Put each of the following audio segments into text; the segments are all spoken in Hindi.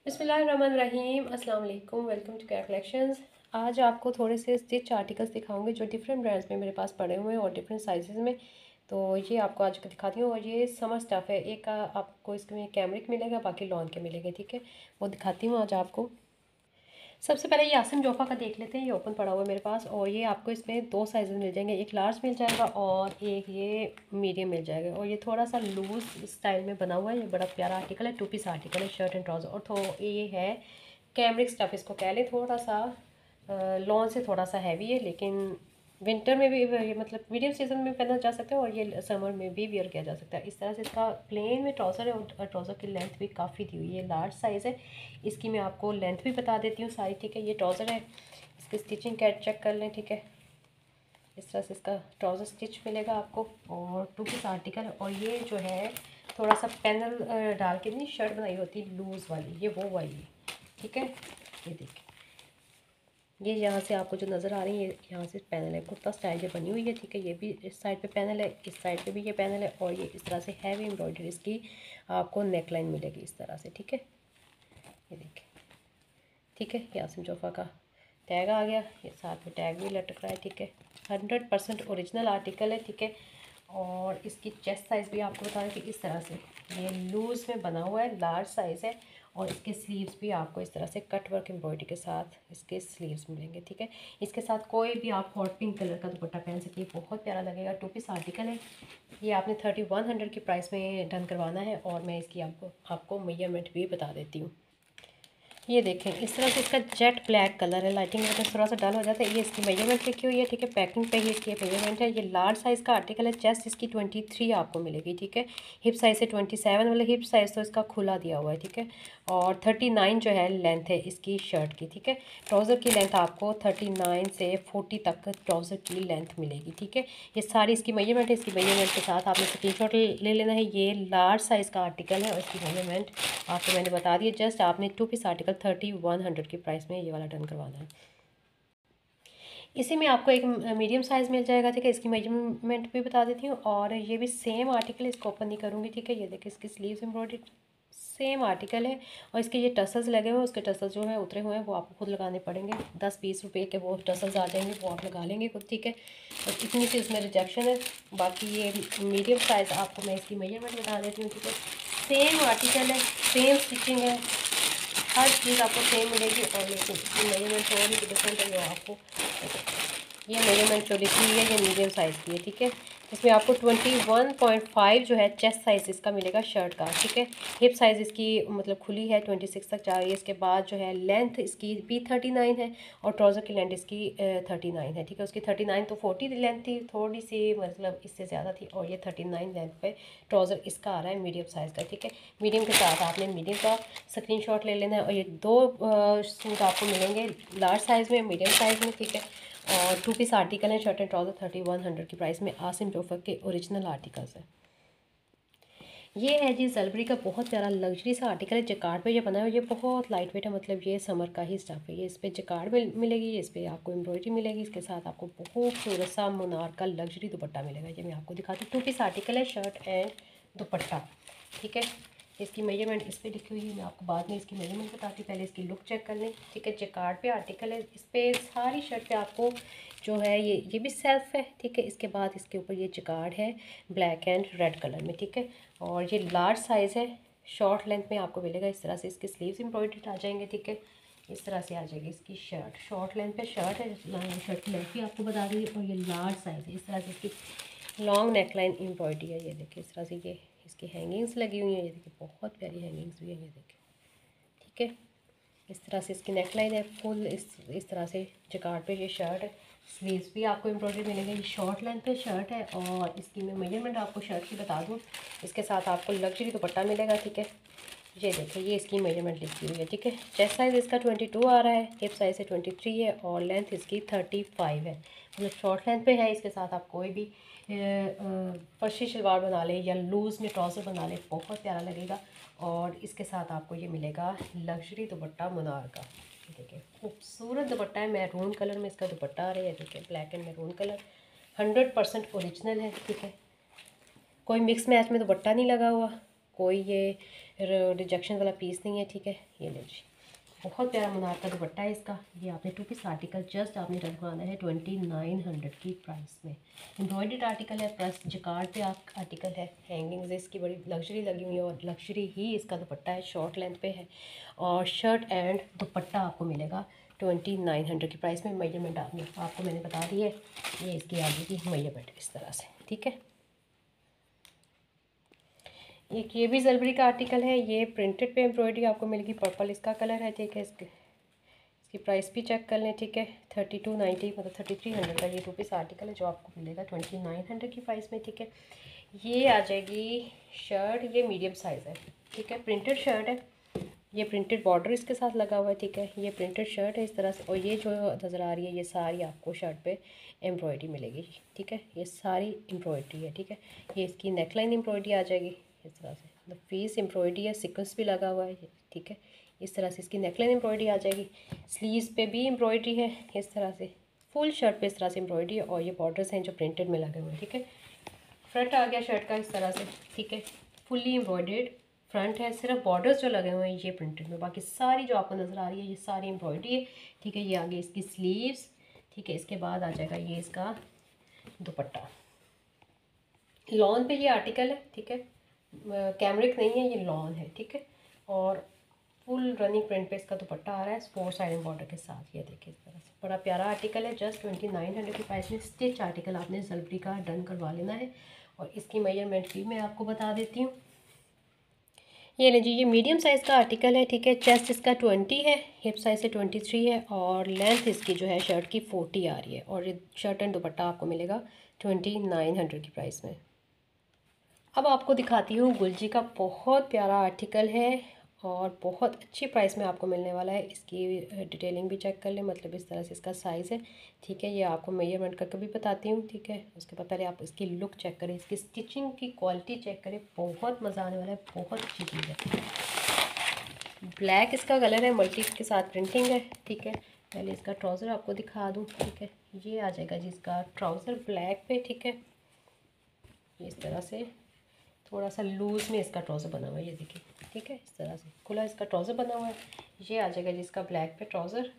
बिस्मिल्लाहिर्रहमानिर्रहीम। अस्सलाम वालेकुम। Welcome to care collections. आज आपको थोड़े से स्टिच आर्टिकल्स दिखाऊंगे जो डिफरेंट ब्रांड्स में मेरे पास पड़े हुए हैं और डिफरेंट साइजेस में। तो ये आपको आज दिखाती हूँ। और ये समर स्टफ़ है। एक आपको इसमें कैमरिक मिलेगा, बाकी लॉन के मिलेंगे। ठीक है, वो दिखाती हूँ आज आपको। सबसे पहले ये आसिम जोफ़ा का देख लेते हैं। ये ओपन पड़ा हुआ है मेरे पास और ये आपको इसमें दो साइज़ मिल जाएंगे, एक लार्ज मिल जाएगा और एक ये मीडियम मिल जाएगा। और ये थोड़ा सा लूज़ स्टाइल में बना हुआ है। ये बड़ा प्यारा आर्टिकल है, टू पीस आर्टिकल है, शर्ट एंड ट्राउज़र। और तो ये है कैमरिक स्टफ़ इसको कह लें। थोड़ा सा लॉन से थोड़ा सा हैवी है, लेकिन विंटर में भी ये मतलब मीडियम सीजन में पहना जा सकता है और ये समर में भी वेयर किया जा सकता है। इस तरह से इसका प्लेन में ट्राउज़र है और ट्राउज़र की लेंथ भी काफ़ी दी हुई है। ये लार्ज साइज़ है। इसकी मैं आपको लेंथ भी बता देती हूँ सारी। ठीक है, ये ट्राउज़र है, इसकी स्टिचिंग कैट चेक कर लें। ठीक है, इस तरह से इसका ट्राउज़र स्टिच मिलेगा आपको और टू पीस आर्टिकल है। और ये जो है थोड़ा सा पैनल डाल के नहीं शर्ट बनाई होती लूज़ वाली, ये वो वाली है। ठीक है, ये देखिए, ये यहाँ से आपको जो नज़र आ रही है यहाँ से पैनल है, कुर्ता स्टाइल जो बनी हुई है। ठीक है, ये भी इस साइड पे पैनल है, इस साइड पे भी ये पैनल है। और ये इस तरह से हैवी एम्ब्रॉयडरी इसकी आपको नेक लाइन मिलेगी इस तरह से। ठीक है, ये देखिए। ठीक है, ये आसिम जोफ़ा का टैग आ गया, ये साथ में टैग भी लटक रहा है। ठीक है, 100% ओरिजिनल आर्टिकल है। ठीक है, और इसकी चेस्ट साइज़ भी आपको बता दें कि इस तरह से ये लूज़ में बना हुआ है, लार्ज साइज़ है। और इसके स्लीव्स भी आपको इस तरह से कट वर्क एम्ब्रॉयडरी के साथ इसके स्लीव्स मिलेंगे। ठीक है, इसके साथ कोई भी आप हॉट पिंक कलर का दुपट्टा पहन सकते हैं, बहुत प्यारा लगेगा। टू पीस आर्टिकल है। ये आपने 3100 की प्राइस में डन करवाना है। और मैं इसकी आपको मेजरमेंट भी बता देती हूँ। ये देखें, इस तरह से इसका जेट ब्लैक कलर है, लाइटिंग में थोड़ा सा डल हो जाता है। ये इसकी मेजरमेंट लिखी हुई है। ठीक है, पैकिंग पे ही इसकी मेजरमेंट है। ये लार्ज साइज़ का आर्टिकल है। चेस्ट इसकी 23 आपको मिलेगी। ठीक है, हिप साइज़ है 27, मतलब हिप साइज़ तो इसका खुला दिया हुआ है। ठीक है, और 39 जो है लेंथ है इसकी शर्ट की। ठीक है, ट्राउज़र की लेंथ आपको 39 से 40 तक ट्राउज़र की लेंथ मिलेगी। ठीक है, ये सारी इसकी मेजरमेंट है। इसकी मेजरमेंट के साथ आपने स्क्रीनशॉट ले लेना है। ये लार्ज साइज़ का आर्टिकल है और इसकी मेजरमेंट आपको मैंने बता दी है। जस्ट आपने टू पीस आर्टिकल 3100 की प्राइस में ये वाला डन करवाना है। इसी में आपको एक मीडियम साइज़ मिल जाएगा। ठीक है, इसकी मेजरमेंट भी बता देती हूँ। और ये भी सेम आर्टिकल, इसको ओपन नहीं करूँगी। ठीक है, ये देखिए, इसकी स्लीव्स एम्ब्रॉयडरी सेम आर्टिकल है। और इसके ये टसल्स लगे हुए हैं, उसके टसल्स जो है उतरे हुए हैं, वो आपको खुद लगाने पड़ेंगे। 10-20 रुपये के वो टसल्स आ जाएंगे, वो आप लगा लेंगे खुद। ठीक है, और इतनी सी इसमें रिजेक्शन है। बाकी ये मीडियम साइज़ आपको मैं इसकी मेजरमेंट बता देती हूँ। ठीक है, सेम आर्टिकल है, सेम स्टिचिंग है, हर चीज़ आपको सेम मिलेगी। और लेकिन मेजरमेंट थोड़ी सी डिफरेंट है जो आपको, ये मेजरमेंट जो लिखी हुई है ये मीडियम साइज़ की है। ठीक है, इसमें आपको 21.5 जो है चेस्ट साइज़ इसका मिलेगा शर्ट का। ठीक है, हिप साइज़ इसकी मतलब खुली है, 26 तक जा रही है। इसके बाद जो है लेंथ इसकी भी 39 है और ट्राउज़र की लेंथ इसकी 39 है। ठीक है, उसकी 39 तो 40 लेंथ थी, थोड़ी सी मतलब इससे ज़्यादा थी। और ये 39 लेंथ पे ट्राउज़र इसका आ रहा है मीडियम साइज़ का। ठीक है, मीडियम के साथ आपने मीडियम का स्क्रीनशॉट ले लेना है। और ये दो सूट आपको मिलेंगे लार्ज साइज़ में, मीडियम साइज़ में। ठीक है, और टू पीस आर्टिकल है, शर्ट एंड ट्राउज़र 3100 की प्राइस में आसिम जोफ़र के ओरिजिनल आर्टिकल्स हैं। ये है जी जलबरी का बहुत प्यारा लग्जरी सा आर्टिकल है, जकार्ड पे ये बना है। ये बहुत लाइट वेट है, मतलब ये समर का ही स्टफ़ है। ये इस पर जकार्ड मिलेगी, इस पर आपको एम्ब्रॉयडरी मिलेगी। इसके साथ आपको बहुत खूबसूरत सा मुनार का लग्जरी दुपट्टा मिलेगा। ये मैं आपको दिखाती हूँ। टू पीस आर्टिकल है, शर्ट एंड दुपट्टा। ठीक है, इसकी मेजरमेंट इस पर लिखी हुई है, मैं आपको बाद में इसकी मेजरमेंट बताती हूँ। पहले इसकी लुक चेक कर लें। ठीक है, जकार्ड पे आर्टिकल है। इस पर सारी शर्ट पे आपको जो है ये भी सेल्फ है। ठीक है, इसके बाद इसके ऊपर ये जकार्ड है ब्लैक एंड रेड कलर में। ठीक है, और ये लार्ज साइज़ है, शॉर्ट लेंथ में आपको मिलेगा। इस तरह से इसके स्लीव्स एम्ब्रॉयडर्ड आ जाएंगे। ठीक है, इस तरह से आ जाएगी इसकी शर्ट, शॉर्ट लेंथ पे शर्ट है, शर्ट की लेंथ भी आपको बता दी। और ये लार्ज साइज़ है, इस तरह से इसकी लॉन्ग नेक लाइन एम्ब्रॉयडरी है। ये देखिए, इस तरह से ये इसकी हैंगिंग्स लगी हुई हैं। ये देखिए, बहुत प्यारी हैंगिंग्स भी है, ये देखिए। ठीक है, इस तरह से इसकी नेक लाइन है फुल। इस तरह से जकार्ड पे ये शर्ट है, स्लीव्स भी आपको एम्ब्रॉयडरी मिलेंगे। ये शॉर्ट लेंथ पे शर्ट है और इसकी मैं मेजरमेंट आपको शर्ट की बता दूँ। इसके साथ आपको लग्जरी दुपट्टा मिलेगा। ठीक है, ये देखिए, ये इसकी मेजरमेंट लिखी हुई है। ठीक है, चेस्ट साइज़ इसका 22 आ रहा है, हिप साइज़ है 23 है और लेंथ इसकी 35 है, मतलब शॉर्ट लेंथ पे है। इसके साथ आप कोई भी फर्शी शलवार बना लें या लूज़ में ट्राउज़र बना लें, बहुत प्यारा लगेगा। और इसके साथ आपको ये मिलेगा लग्जरी दुपट्टा मुनार का। देखिए, खूबसूरत दुपट्टा है, मैरून कलर में इसका दुपट्टा आ रहा है। देखिए, black and maroon colour, 100% original है। ठीक है, कोई मिक्स मैच में दुपट्टा नहीं लगा हुआ, कोई ये रिजेक्शन वाला पीस नहीं है, ठीक है। ये ले जी, बहुत प्यारा मुनार का दुपट्टा है इसका। ये आपने 2 पीस आर्टिकल जस्ट आपने रखवाना है 2900 की प्राइस में। एम्ब्रॉयडर्ड आर्टिकल है, प्लस जकार्ड पे आप आर्टिकल है, हैंगिंग्स इसकी बड़ी लग्जरी लगी हुई है और लग्जरी ही इसका दुपट्टा है, शॉर्ट लेंथ पे है और शर्ट एंड दुपट्टा आपको मिलेगा 2900 की प्राइस में। मेजरमेंट आपको मैंने बता दी है, ये इसकी आगे की मेजरमेंट इस तरह से, ठीक है। एक ये भी जलबरी का आर्टिकल है, ये प्रिंटेड पे एम्ब्रॉयडरी आपको मिलेगी, पर्पल इसका कलर है, ठीक है। इसकी प्राइस भी चेक कर लें, ठीक है। 3290 मतलब 3300 का ये 2 पीस आर्टिकल है जो आपको मिलेगा 2900 की प्राइस में, ठीक है। ये आ जाएगी शर्ट, ये मीडियम साइज़ है, ठीक है। प्रिंटेड शर्ट है, ये प्रिंटेड बॉर्डर इसके साथ लगा हुआ है, ठीक है। ये प्रिंटेड शर्ट है इस तरह से, और ये जो नज़र आ रही है ये सारी आपको शर्ट पे एम्ब्रॉयडरी मिलेगी, ठीक है। ये सारी एम्ब्रॉयडरी है, ठीक है। ये इसकी नेकलाइन एम्ब्रॉयडरी आ जाएगी इस तरह से, मतलब फीस एम्ब्रॉयडरी है, सिक्वेंस भी लगा हुआ है, ठीक है। इस तरह से इसकी नेकलाइन एम्ब्रॉयडरी आ जाएगी। स्लीव्स पे भी एम्ब्रॉयडरी है इस तरह से, फुल शर्ट पे इस तरह से एम्ब्रॉयडरी है, और ये बॉर्डर्स हैं जो प्रिंटेड में लगे हुए हैं, ठीक है। फ्रंट आ गया शर्ट का इस तरह से, ठीक है। फुल्ली एम्ब्रॉयडर्ड फ्रंट है, सिर्फ बॉर्डर्स जो लगे हुए हैं ये प्रिंटेड में, बाकी सारी जो आपको नज़र आ रही है ये सारी एम्ब्रॉयडरी है, ठीक है। ये आगे इसकी स्लीव्स, ठीक है। इसके बाद आ जाएगा ये इसका दुपट्टा। लॉन पे ये आर्टिकल है, ठीक है। कैमरिक नहीं है, ये लॉन है, ठीक है। और फुल रनिंग प्रिंट पे इसका दुपट्टा आ रहा है 4 साइड बॉर्डर के साथ, ये देखिए इस तरह से, बड़ा प्यारा आर्टिकल है। जस्ट 2900 की प्राइस में स्टिच आर्टिकल आपने जलबरी का डन करवा लेना है। और इसकी मेजरमेंट भी मैं आपको बता देती हूँ। ये लीजिए, ये मीडियम साइज़ का आर्टिकल है, ठीक है। चेस्ट इसका 20 है, हिप साइज़ से 23 है, और लेंथ इसकी जो है शर्ट की 40 आ रही है, और ये शर्ट एंड दुपट्टा आपको मिलेगा 2900 की प्राइस में। अब आपको दिखाती हूँ गुलजी का बहुत प्यारा आर्टिकल है और बहुत अच्छी प्राइस में आपको मिलने वाला है। इसकी डिटेलिंग भी चेक कर लें, मतलब इस तरह से इसका साइज़ है, ठीक है। ये आपको मेजरमेंट करके भी बताती हूँ, ठीक है। उसके बाद पहले आप इसकी लुक चेक करें, इसकी स्टिचिंग की क्वालिटी चेक करें, बहुत मज़ा आने वाला है, बहुत अच्छी चीज़ है। ब्लैक इसका कलर है, मल्टी के साथ प्रिंटिंग है, ठीक है। पहले इसका ट्राउज़र आपको दिखा दूँ, ठीक है। ये आ जाएगा जी इसका ट्राउज़र ब्लैक पे, ठीक है। इस तरह से थोड़ा सा लूज़ में इसका ट्राउज़र बना हुआ है, ये देखिए, ठीक है। इस तरह से खुला इसका ट्राउज़र बना हुआ है। ये आ जाएगा जिसका ब्लैक पे ट्राउज़र।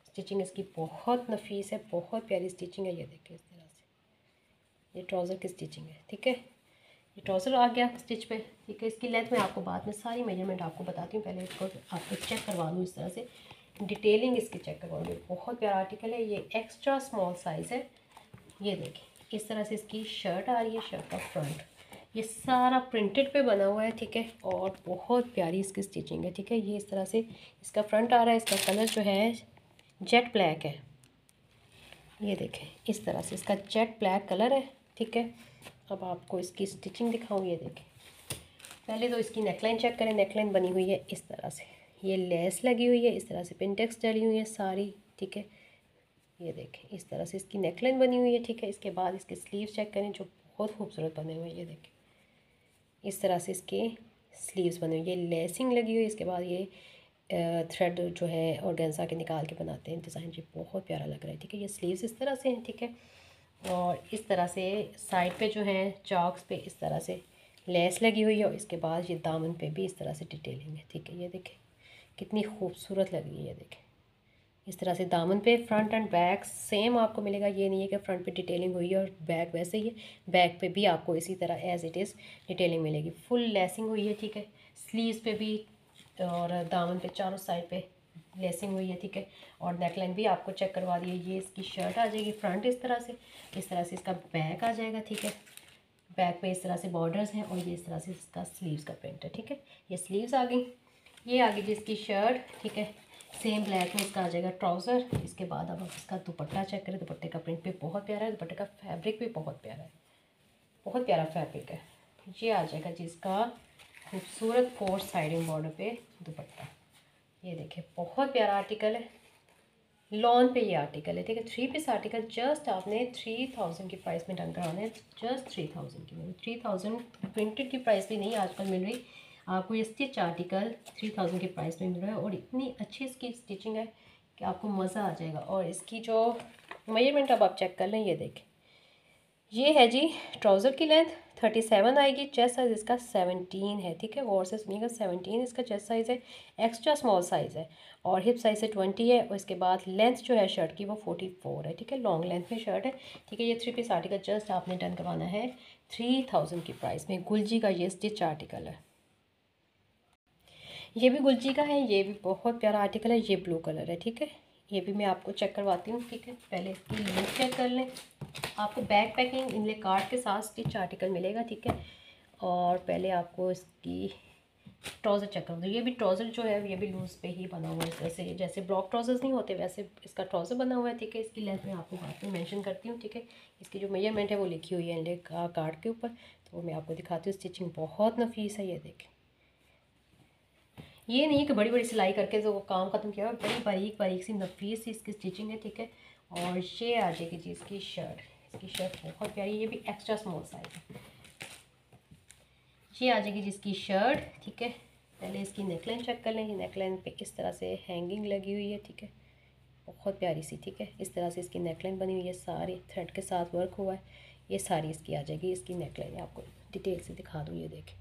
स्टिचिंग इसकी बहुत नफीस है, बहुत प्यारी स्टिचिंग है, ये देखिए इस तरह से ये ट्राउज़र की स्टिचिंग है, ठीक है। ये ट्राउज़र आ गया स्टिच पे, ठीक है। इसकी लेंथ में आपको बाद में सारी मेजरमेंट आपको बताती हूँ, पहले इसको आपको चेक करवा लूँ, इस तरह से डिटेलिंग इसकी चेक करवाऊँगी। बहुत प्यारा आर्टिकल है, ये एक्स्ट्रा स्मॉल साइज़ है, ये देखिए इस तरह से इसकी शर्ट आ रही है, शर्ट का फ्रंट ये सारा प्रिंटेड पे बना हुआ है, ठीक है। और बहुत प्यारी इसकी स्टिचिंग है, ठीक है। ये इस तरह से इसका फ्रंट आ रहा है, इसका कलर जो है जेट ब्लैक है, ये देखें इस तरह से इसका जेट ब्लैक कलर है, ठीक है। अब आपको इसकी स्टिचिंग दिखाऊँ, ये देखें। पहले तो इसकी नेकलाइन चेक करें, नेकलाइन बनी हुई है इस तरह से, ये लेस लगी हुई है, इस तरह से पिनटेक्स डली हुई है सारी, ठीक है। ये देखें इस तरह से इसकी नेकलाइन बनी हुई है, ठीक है। इसके बाद इसके स्लीव्स चेक करें जो बहुत खूबसूरत बने हुए हैं, ये देखें इस तरह से इसके स्लीव्स बने हुए, ये लेसिंग लगी हुई है। इसके बाद ये थ्रेड जो है ऑर्गेन्जा के निकाल के बनाते हैं डिज़ाइन, ये बहुत प्यारा लग रहा है, ठीक है। ये स्लीव्स इस तरह से हैं, ठीक है। और इस तरह से साइड पे जो है चॉक्स पे इस तरह से लेस लगी हुई है, और इसके बाद ये दामन पे भी इस तरह से डिटेलिंग है, ठीक है। ये देखें कितनी खूबसूरत लग रही है, ये देखें इस तरह से दामन पे फ्रंट एंड बैक सेम आपको मिलेगा। ये नहीं है कि फ्रंट पे डिटेलिंग हुई है और बैक वैसे ही है, बैक पे भी आपको इसी तरह एज इट इज़ डिटेलिंग मिलेगी। फुल लेसिंग हुई है, ठीक है। स्लीव्स पे भी और दामन पे चारों साइड पे लेसिंग हुई है, ठीक है। और नेकलाइन भी आपको चेक करवा दी है। ये इसकी शर्ट आ जाएगी फ्रंट इस तरह से इसका बैक आ जाएगा, ठीक है। बैक पे इस तरह से बॉर्डर्स हैं, और ये इस तरह से इसका स्लीव्स का प्रिंट है, ठीक है। ये स्लीव्स आ गई, ये आ गई जिसकी शर्ट, ठीक है। सेम ब्लैक में इसका आ जाएगा ट्राउज़र। इसके बाद अब इसका दुपट्टा चेक करें, दुपट्टे का प्रिंट भी बहुत प्यारा है, दुपट्टे का फैब्रिक भी बहुत प्यारा है, बहुत प्यारा फैब्रिक है। ये आ जाएगा जिसका खूबसूरत 4 साइडिंग बॉर्डर पे दुपट्टा, ये देखिए बहुत प्यारा आर्टिकल है। लॉन पे ये आर्टिकल है, ठीक है। 3 पीस आर्टिकल जस्ट आपने 3000 की प्राइस में डन कराना है, जस्ट 3000 की, 3000 प्रिंटेड की प्राइस भी नहीं आजकल मिल रही आपको। ये स्टिच आर्टिकल 3000 की प्राइस में मिल रहा है, और इतनी अच्छी इसकी स्टिचिंग है कि आपको मज़ा आ जाएगा। और इसकी जो मेजरमेंट अब आप चेक कर लें, ये देखें ये है जी ट्राउज़र की लेंथ 37 आएगी, चेस्ट साइज़ इसका 17 है, ठीक है, गौर से सुनिएगा, 17 इसका चेस्ट साइज़ है, एक्स्ट्रा स्मॉल साइज़ है, और हिप साइज़ से 20 है, और इसके बाद लेंथ जो है शर्ट की वो 44 है, ठीक है, लॉन्ग लेंथ में शर्ट है, ठीक है। ये 3 पीस आर्टिकल जस्ट आपने डन करवाना है 3000 की प्राइस में। गुलजी का ये स्टिच आर्टिकल है, ये भी गुलजी का है, ये भी बहुत प्यारा आर्टिकल है, ये ब्लू कलर है, ठीक है। ये भी मैं आपको चेक करवाती हूँ, ठीक है। पहले इसकी लुक चेक कर लें, आपको बैक पैकिंग इनले कार्ड के साथ स्टिच आर्टिकल मिलेगा, ठीक है। और पहले आपको इसकी ट्राउज़र चेक कर दो। ये भी ट्राउज़र जो है ये भी लूज़ पे ही बना हुआ है, वैसे जैसे ब्लॉक ट्राउज़र्स नहीं होते वैसे इसका ट्राउज़र बना हुआ है, ठीक है। इसकी लेंथ मैं आपको बाद में मेंशन करती हूँ, ठीक है। इसकी जो मेजरमेंट है वो लिखी हुई है इनले कार्ड के ऊपर, तो वो मैं आपको दिखाती हूँ। स्टिचिंग बहुत नफीस है, ये देखें, ये नहीं कि बड़ी बड़ी सिलाई करके जो काम ख़त्म किया, बड़ी बारीक बारीक सी नफीस सी इसकी स्टिचिंग है, ठीक है। और ये आ जाएगी जी इसकी शर्ट, इसकी शर्ट बहुत प्यारी, ये भी एक्स्ट्रा स्मॉल साइज है। ये आ जाएगी जिसकी शर्ट, ठीक है। पहले इसकी नेकलाइन चेक कर लें, ये नेकलाइन पे इस तरह से हैंगिंग लगी हुई है, ठीक है, बहुत प्यारी सी, ठीक है। इस तरह से इसकी नेकलाइन बनी हुई है, सारी थ्रेड के साथ वर्क हुआ है, ये सारी इसकी आ जाएगी इसकी नेकलाइन। आपको डिटेल से दिखा दूँ, ये देखें,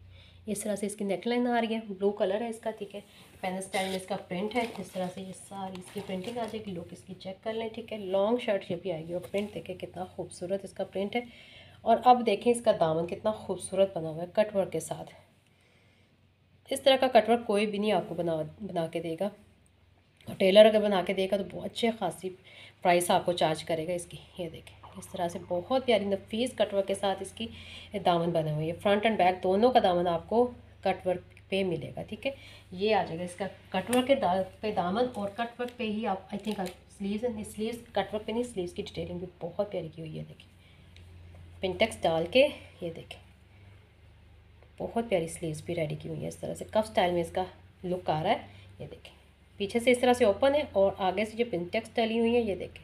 इस तरह से इसकी नेकलाइन आ रही है, ब्लू कलर है इसका, ठीक है। पेन स्टाइल में इसका प्रिंट है, इस तरह से ये सारी इसकी प्रिंटिंग आ जाएगी। लुक इसकी चेक कर लें, ठीक है। लॉन्ग शर्ट ये भी आएगी, और प्रिंट देखें कितना खूबसूरत इसका प्रिंट है। और अब देखें इसका दामन कितना खूबसूरत बना हुआ है कट वर्क के साथ। इस तरह का कट वर्क कोई भी नहीं आपको बना के देगा, और टेलर अगर बना के देगा तो बहुत अच्छे खासी प्राइस आपको चार्ज करेगा इसकी। ये देखें, इस तरह से बहुत प्यारी नफीस कटवर्क के साथ इसकी दामन बने हुए हैं। फ्रंट एंड बैक दोनों का दामन आपको कटवर्क पे मिलेगा, ठीक है। ये आ जाएगा इसका कटवर्क के पे दामन, और कटवर्क पे ही आप आई थिंक स्लीव्स कटवर्क पे नहीं, स्लीव्स की डिटेलिंग भी बहुत प्यारी की हुई है। देखिए पिंटेक्स डाल के, ये देखें बहुत प्यारी स्लीव्स भी रेडी की हुई है, इस तरह से कफ स्टाइल में इसका लुक आ रहा है। ये देखें पीछे से इस तरह से ओपन है, और आगे से जो पिंटेक्स डाली हुई है, ये देखें,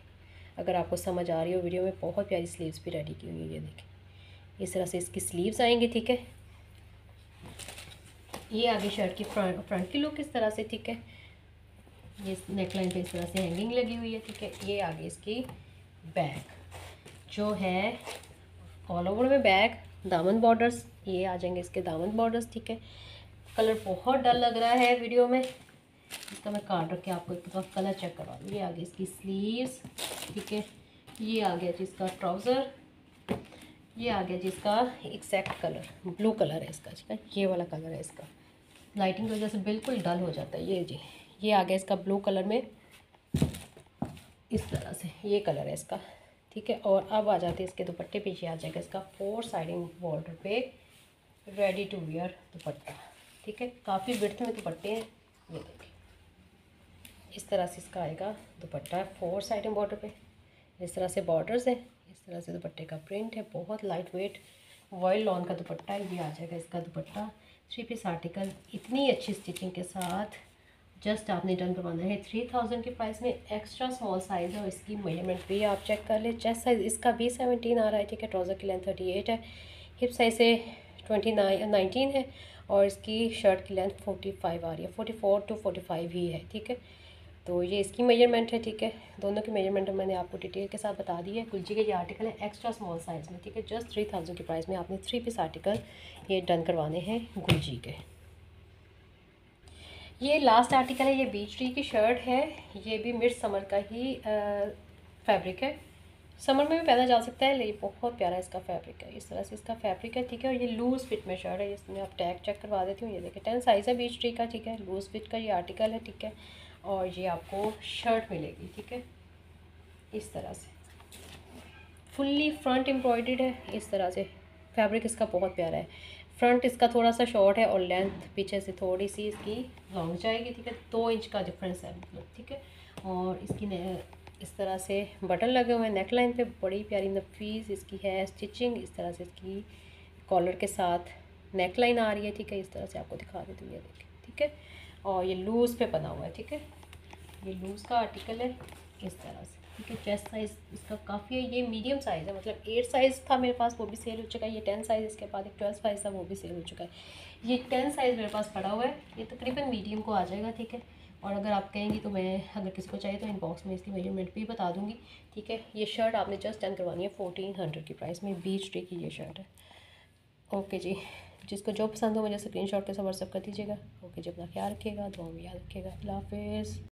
अगर आपको समझ आ रही हो वीडियो में, बहुत प्यारी स्लीव्स भी रेडी की हुई है। ये देखें इस तरह से इसकी स्लीव्स आएंगी, ठीक है। ये आगे शर्ट की फ्रंट की लुक इस तरह से, ठीक है। ये नेकलाइन पे इस तरह से हैंगिंग लगी हुई है, ठीक है। ये आगे इसकी बैक जो है ऑल ओवर में बैक, दामन बॉर्डर्स ये आ जाएंगे इसके दामन बॉर्डर्स, ठीक है। कलर बहुत डल लग रहा है वीडियो में, इसका मैं कार्ड रख के आपको एक बार कलर चेक करवा दूँ। ये आ गई इसकी स्लीव्स, ठीक है। ये आ गया जिसका ट्राउज़र, ये आ गया जिसका एग्जैक्ट कलर ब्लू कलर है इसका, ठीक है। ये वाला कलर है इसका, लाइटिंग की वजह से बिल्कुल डल हो जाता है। ये जी ये आ गया इसका ब्लू कलर में, इस तरह से ये कलर है इसका, ठीक है। और अब आ जाते हैं इसके दुपट्टे पे, ये आ जाएगा इसका 4 साइडिंग बॉर्डर पे रेडी टू वियर दुपट्टा, ठीक है। काफ़ी विड्थ में दुपट्टे हैं, ये देखिए इस तरह से इसका आएगा दुपट्टा 4 साइडिंग बॉर्डर पे, इस तरह से बॉर्डर्स हैं, इस तरह से दुपट्टे का प्रिंट है, बहुत लाइट वेट वॉयल लॉन का दुपट्टा है। ये आ जाएगा इसका दुपट्टा 3 पीस आर्टिकल, इतनी अच्छी स्टिचिंग के साथ जस्ट आपने डन करवाना है 3000 की प्राइस में। एक्स्ट्रा स्मॉल साइज़ है, और इसकी मेजरमेंट भी आप चेक कर ले। चेस्ट साइज़ इसका भी 17 आ रहा है, ठीक है। ट्राउज़र की लेंथ 38 है, हिप साइज़ से 19 है, और इसकी शर्ट की लेंथ 45 आ रही है, 44 to 45 ही है, ठीक है। तो ये इसकी मेजरमेंट है, ठीक है। दोनों की मेजरमेंट मैंने आपको डिटेल के साथ बता दी है। गुलजी के ये आर्टिकल है एक्स्ट्रा स्मॉल साइज़ में, ठीक है। जस्ट 3000 की प्राइस में आपने 3 पीस आर्टिकल ये डन करवाने हैं गुलजी के। ये लास्ट आर्टिकल है, ये बीच ट्री की शर्ट है, ये भी मिड समर का ही फैब्रिक है, समर में भी पहना जा सकता है, लेकिन बहुत प्यारा इसका फैब्रिक है, इस तरह से इसका फैब्रिक है, ठीक है। और ये लूज़ फिट में शर्ट है, इसमें आप टैग चेक करवा देती हूँ। ये देखिए 10 साइज़ है बीच ट्री का, ठीक है। लूज़ फिट का ये आर्टिकल है, ठीक है। और ये आपको शर्ट मिलेगी, ठीक है, इस तरह से फुल्ली फ्रंट एम्ब्रॉयडर्ड है, इस तरह से फैब्रिक इसका बहुत प्यारा है। फ्रंट इसका थोड़ा सा शॉर्ट है, और लेंथ पीछे से थोड़ी सी इसकी लॉन्ग जाएगी, ठीक है। 2 इंच का डिफरेंस है मतलब, ठीक है। और इसकी इस तरह से बटन लगे हुए हैं नेक लाइन पे, बड़ी प्यारी नफीस इसकी है स्टिचिंग, इस तरह से इसकी कॉलर के साथ नेक लाइन आ रही है, ठीक है। इस तरह से आपको दिखा देती हूँ, ये देखिए, ठीक है। और ये लूज़ पे बना हुआ है, ठीक है, ये लूज़ का आर्टिकल है, इस तरह से ठीक है। चेस्ट साइज़ इसका काफ़ी है, ये मीडियम साइज़ है, मतलब 8 साइज़ था मेरे पास, वो भी सेल हो चुका है। ये 10 साइज़, इसके बाद एक 12 साइज़ था, वो भी सेल हो चुका है। ये 10 साइज़ मेरे पास पड़ा हुआ है, ये तकरीबन मीडियम को आ जाएगा, ठीक है। और अगर आप कहेंगी तो मैं, अगर किसी को चाहिए तो इनबॉक्स में इसकी मेजरमेंट भी बता दूँगी, ठीक है। ये शर्ट आपने जस्ट डन करवानी है 1400 की प्राइस में, बीच डे की ये शर्ट है। ओके जी, जिसको जो पसंद हो मुझे स्क्रीनशॉट के साथ व्हाट्सअप कर दीजिएगा। ओके जी, अपना ख्याल रखिएगा, दुआ में याद रखिएगा। अल्लाह हाफिज़।